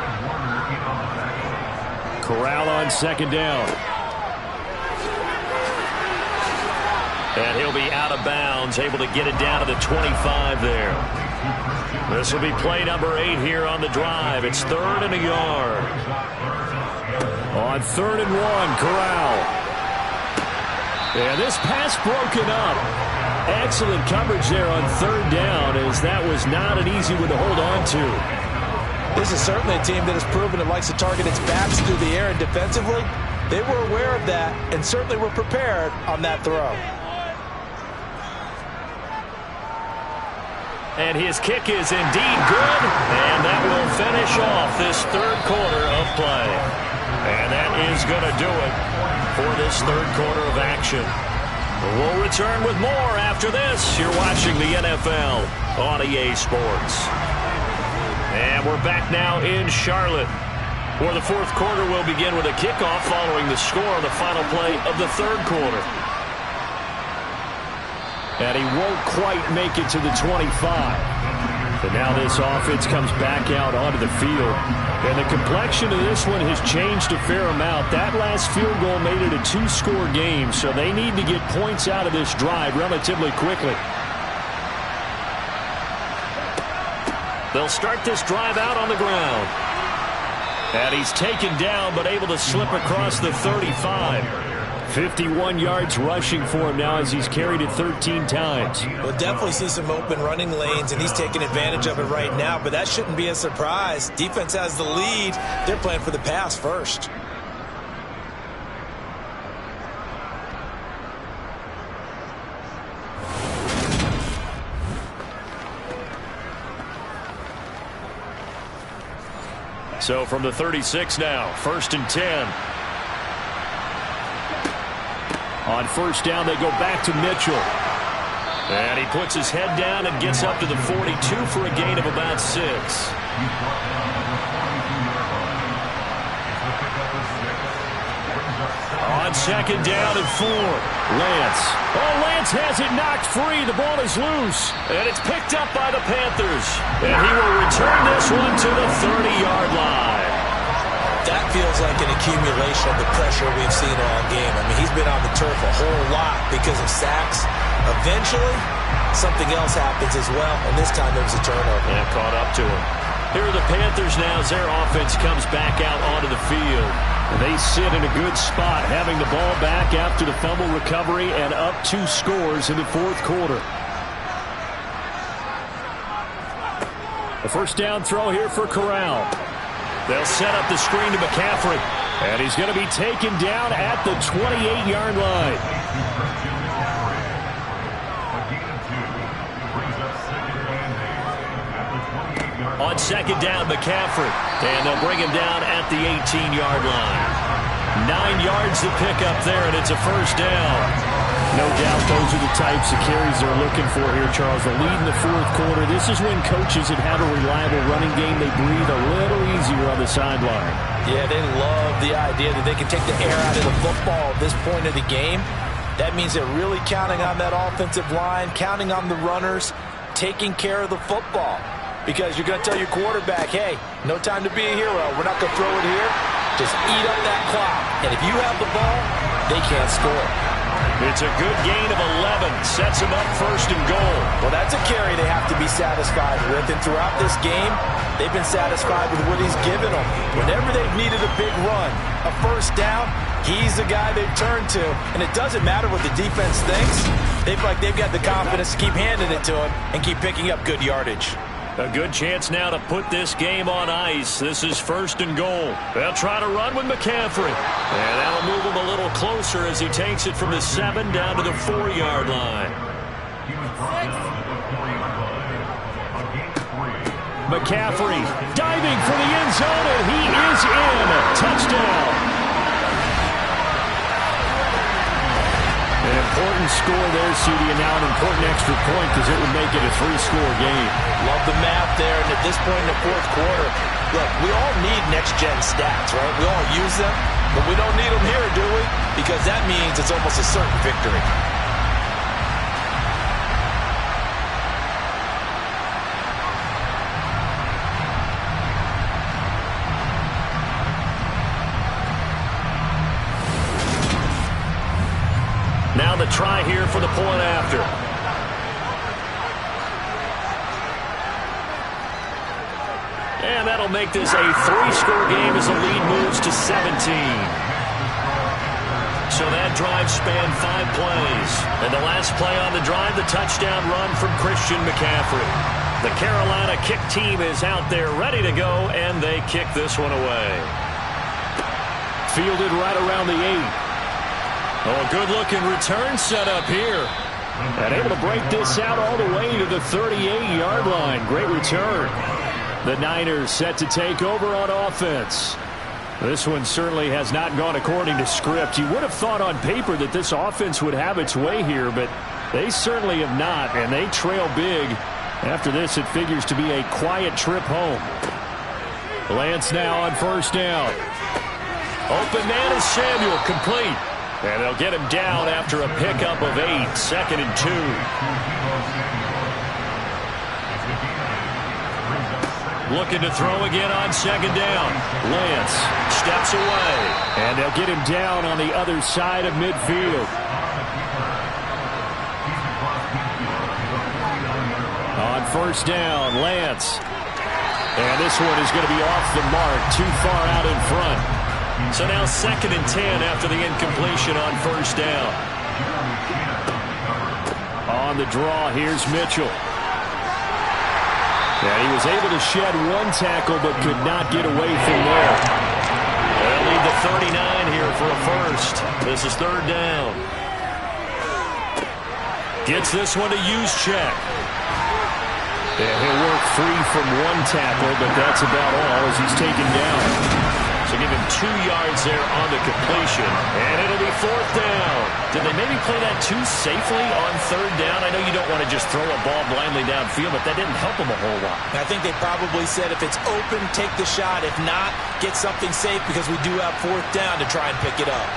Corral on 2nd down. And he'll be out of bounds, able to get it down to the 25 there. This will be play number 8 here on the drive. It's 3rd and a yard. On 3rd and 1, Corral. And this pass broken up. Excellent coverage there on 3rd down, as that was not an easy one to hold on to. This is certainly a team that has proven it likes to target its backs through the air, and defensively, they were aware of that and certainly were prepared on that throw. And his kick is indeed good, and that will finish off this 3rd quarter of play. And that is going to do it for this 3rd quarter of action. We'll return with more after this. You're watching the NFL on EA Sports. And we're back now in Charlotte, where the 4th quarter will begin with a kickoff following the score on the final play of the 3rd quarter. And he won't quite make it to the 25. But now this offense comes back out onto the field. And the complexion of this one has changed a fair amount. That last field goal made it a 2-score game, so they need to get points out of this drive relatively quickly. They'll start this drive out on the ground. And he's taken down, but able to slip across the 35. 51 yards rushing for him now as he's carried it 13 times. We'll definitely see some open running lanes, and he's taking advantage of it right now, but that shouldn't be a surprise. Defense has the lead. They're playing for the pass first. So from the 36 now, 1st and 10. On 1st down, they go back to Mitchell. And he puts his head down and gets up to the 42 for a gain of about 6. On 2nd down and 4. Lance. Oh, Lance has it knocked free. The ball is loose. And it's picked up by the Panthers. And he will return this one to the 30-yard line. That feels like an accumulation of the pressure we've seen all game. I mean, he's been on the turf a whole lot because of sacks. Eventually, something else happens as well, and this time there was a turnover. And caught up to him. Here are the Panthers now as their offense comes back out onto the field. They sit in a good spot, having the ball back after the fumble recovery and up 2 scores in the 4th quarter. The 1st down throw here for Corral. They'll set up the screen to McCaffrey. And he's going to be taken down at the 28-yard line. On 2nd down, McCaffrey. And they'll bring him down at the 18-yard line. 9 yards to pick up there, and it's a 1st down. No doubt those are the types of carries they're looking for here, Charles. The lead in the 4th quarter. This is when coaches that have a reliable running game, they breathe a little easier on the sideline. Yeah, they love the idea that they can take the air out of the football at this point of the game. That means they're really counting on that offensive line, counting on the runners, taking care of the football. Because you're going to tell your quarterback, hey, no time to be a hero. We're not going to throw it here. Just eat up that clock. And if you have the ball, they can't score. It's a good gain of 11. Sets them up first and goal. Well, that's a carry they have to be satisfied with. And throughout this game, they've been satisfied with what he's given them. Whenever they've needed a big run, a first down, he's the guy they've turned to. And it doesn't matter what the defense thinks. They feel like they've got the confidence to keep handing it to him and keep picking up good yardage. A good chance now to put this game on ice. This is first and goal. They'll try to run with McCaffrey. And that'll move him a little closer as he takes it from the 7 down to the 4-yard line. McCaffrey diving for the end zone, and he is in. Touchdown. An important score there, CD, and now an important extra point because it would make it a 3-score game. Love the math there, and at this point in the fourth quarter, look, we all need next-gen stats, right? We all use them, but we don't need them here, do we? Because that means it's almost a certain victory. Now the try here for the point after. And that'll make this a 3-score game as the lead moves to 17. So that drive spanned 5 plays. And the last play on the drive, the touchdown run from Christian McCaffrey. The Carolina kick team is out there ready to go, and they kick this one away. Fielded right around the 8. Oh, good-looking return set up here. And able to break this out all the way to the 38-yard line. Great return. The Niners set to take over on offense. This one certainly has not gone according to script. You would have thought on paper that this offense would have its way here, but they certainly have not, and they trail big. After this, it figures to be a quiet trip home. Lance now on first down. Open man is Samuel, complete. And they'll get him down after a pickup of 8, 2nd and 2. Looking to throw again on 2nd down. Lance steps away. And they'll get him down on the other side of midfield. On first down, Lance. And this one is going to be off the mark, too far out in front. So now 2nd and 10 after the incompletion on first down. On the draw, here's Mitchell. And he was able to shed 1 tackle but could not get away from there. They'll lead the 39 here for a first. This is 3rd down. Gets this one to Juszczyk. And he'll work free from 1 tackle, but that's about all as he's taken down. So give him 2 yards there on the completion. And it'll be 4th down. Did they maybe play that too safely on 3rd down? I know you don't want to just throw a ball blindly downfield, but that didn't help them a whole lot. I think they probably said if it's open, take the shot. If not, get something safe because we do have 4th down to try and pick it up.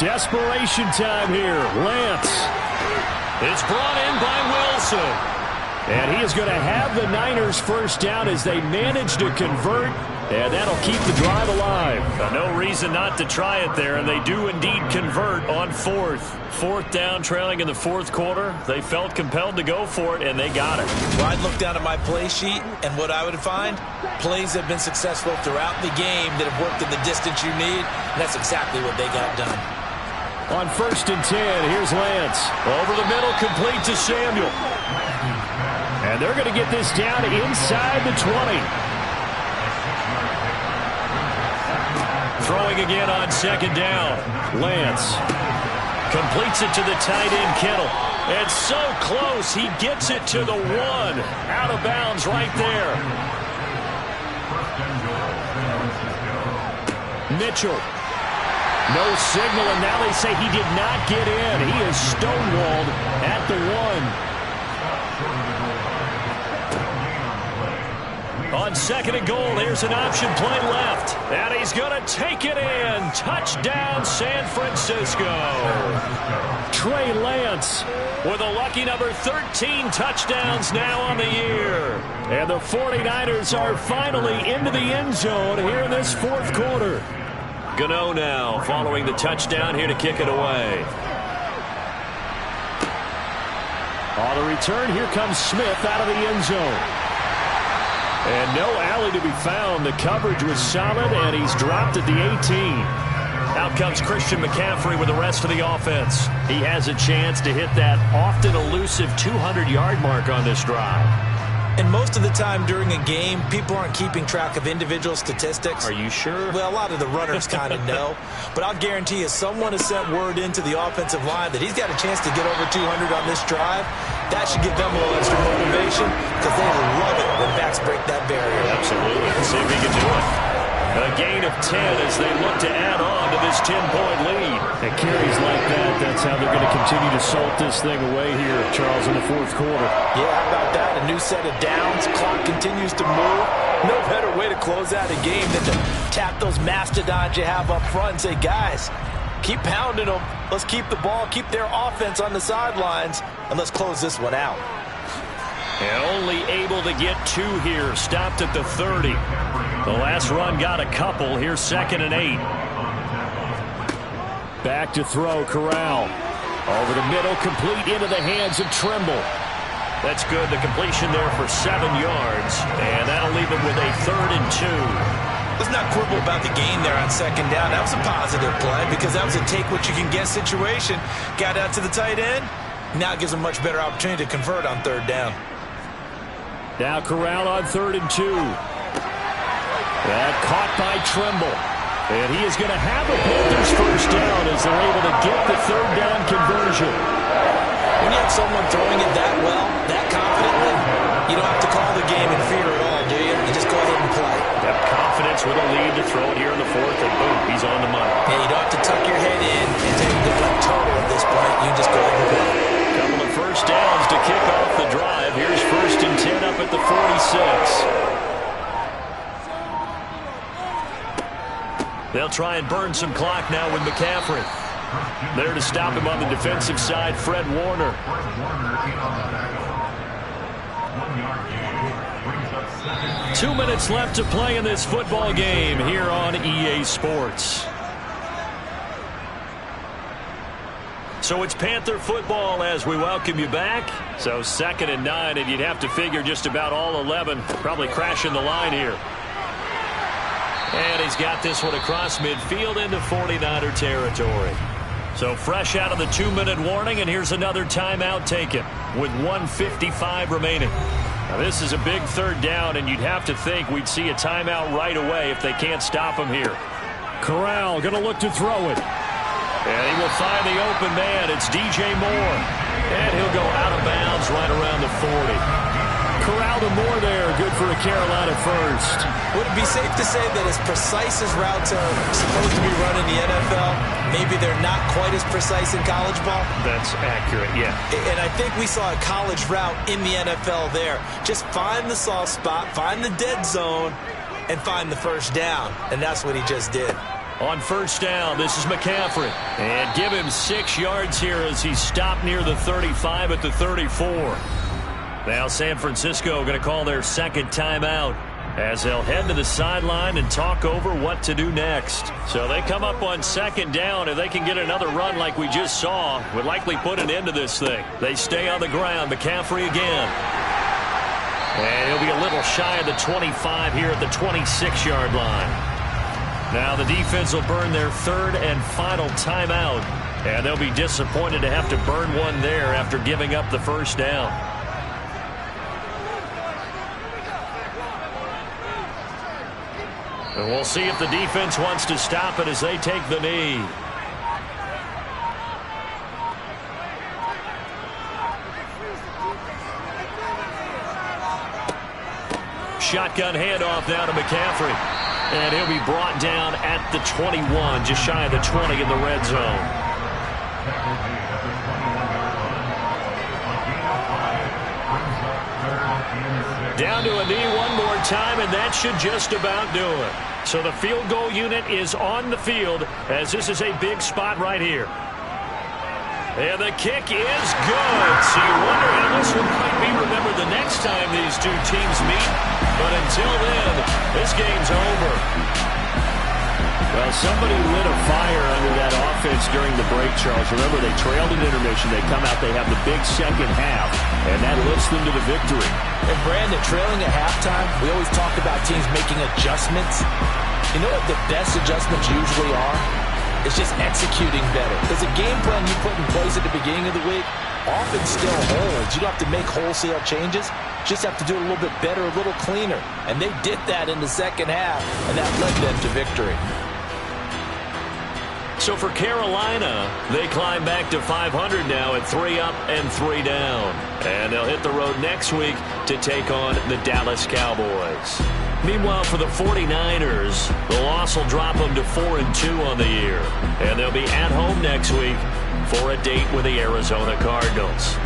Desperation time here. Lance. It's brought in by Wilson. And he is going to have the Niners first down as they manage to convert. And that'll keep the drive alive. No reason not to try it there, and they do indeed convert on 4th. 4th down, trailing in the 4th quarter. They felt compelled to go for it, and they got it. Well, I'd look down at my play sheet, and what I would find, plays have been successful throughout the game that have worked in the distance you need, and that's exactly what they got done. On 1st and 10, here's Lance. Over the middle, complete to Samuel. And they're going to get this down inside the 20. Throwing again on 2nd down. Lance completes it to the tight end, Kittle. And so close, he gets it to the 1. Out of bounds right there. Mitchell. No signal, and now they say he did not get in. He is stonewalled at the 1. On 2nd and goal, here's an option play left. And he's going to take it in. Touchdown, San Francisco. Trey Lance with a lucky number 13 touchdowns now on the year. And the 49ers are finally into the end zone here in this 4th quarter. Gano now following the touchdown here to kick it away. On the return, here comes Smith out of the end zone. And no alley to be found. The coverage was solid, and he's dropped at the 18. Out comes Christian McCaffrey with the rest of the offense. He has a chance to hit that often elusive 200-yard mark on this drive. And most of the time during a game, people aren't keeping track of individual statistics. Are you sure? Well, a lot of the runners kind of know. But I'll guarantee you someone has sent word into the offensive line that he's got a chance to get over 200 on this drive. That should give them a little extra motivation because they love it when backs break that barrier. Absolutely. Let's see if he can do it. A gain of 10 as they look to add on to this 10-point lead. And carries like that, that's how they're going to continue to salt this thing away here, Charles, in the 4th quarter. Yeah, how about that? A new set of downs. Clock continues to move. No better way to close out a game than to tap those mastodons you have up front and say, guys, keep pounding them. Let's keep the ball, keep their offense on the sidelines, and let's close this one out. And only able to get 2 here. Stopped at the 30. The last run got a couple. Here's 2nd and 8. Back to throw, Corral. Over the middle, complete into the hands of Trimble. That's good. The completion there for 7 yards. And that'll leave him with a 3rd and 2. Let's not quibble about the gain there on 2nd down. That was a positive play because that was a take-what-you-can-get situation. Got out to the tight end. Now it gives him a much better opportunity to convert on 3rd down. Now Corral on 3rd and 2. That caught by Trimble. And he is going to have a Panthers first down as they're able to get the 3rd down conversion. When you have someone throwing it that well, that confidently, you don't have to call the game in fear at all, do you? You just go ahead and play. Yep, confidence with a lead to throw it here in the 4th, and boom, he's on the money. And you don't have to tuck your head in and take the total at this point. You just go ahead and play. Couple of first downs to kick off the drive. Here's 1st and 10 up at the 46. They'll try and burn some clock now with McCaffrey. There to stop him on the defensive side, Fred Warner. 2 minutes left to play in this football game here on EA Sports. So it's Panther football as we welcome you back. So 2nd and 9, and you'd have to figure just about all 11 probably crashing the line here. And he's got this one across midfield into 49er territory. So fresh out of the 2-minute warning, and here's another timeout taken with 1:55 remaining. Now this is a big 3rd down, and you'd have to think we'd see a timeout right away if they can't stop him here. Corral going to look to throw it. And he will find the open man. It's DJ Moore. And he'll go out of bounds right around the 40. Corral to Moore there. Good for a Carolina first. Would it be safe to say that as precise as routes are supposed to be run in the NFL, maybe they're not quite as precise in college ball? That's accurate, yeah. And I think we saw a college route in the NFL there. Just find the soft spot, find the dead zone, and find the first down. And that's what he just did. On 1st down, this is McCaffrey. And give him 6 yards here as he stopped near the 35 at the 34. Now San Francisco going to call their 2nd timeout as they'll head to the sideline and talk over what to do next. So they come up on 2nd down. If they can get another run like we just saw, would likely put an end to this thing. They stay on the ground. McCaffrey again. And he'll be a little shy of the 25 here at the 26-yard line. Now the defense will burn their 3rd and final timeout. And they'll be disappointed to have to burn one there after giving up the first down. And we'll see if the defense wants to stop it as they take the knee. Shotgun handoff now to McCaffrey. And he'll be brought down at the 21, just shy of the 20 in the red zone. Down to a knee one more time, and that should just about do it. So the field goal unit is on the field, as this is a big spot right here. And the kick is good. So you wonder how this one might be remembered the next time these two teams meet. But until then, this game's over. Well, somebody lit a fire under that offense during the break, Charles. Remember, they trailed at intermission. They come out, they have the big second half, and that lifts them to the victory. And Brandon, trailing at halftime, we always talk about teams making adjustments. You know what the best adjustments usually are? It's just executing better. Because the game plan you put in place at the beginning of the week often still holds. You don't have to make wholesale changes. You just have to do it a little bit better, a little cleaner. And they did that in the second half, and that led them to victory. So for Carolina, they climb back to 500 now at 3 up and 3 down. And they'll hit the road next week to take on the Dallas Cowboys. Meanwhile, for the 49ers, the loss will drop them to 4-2 on the year. And they'll be at home next week for a date with the Arizona Cardinals.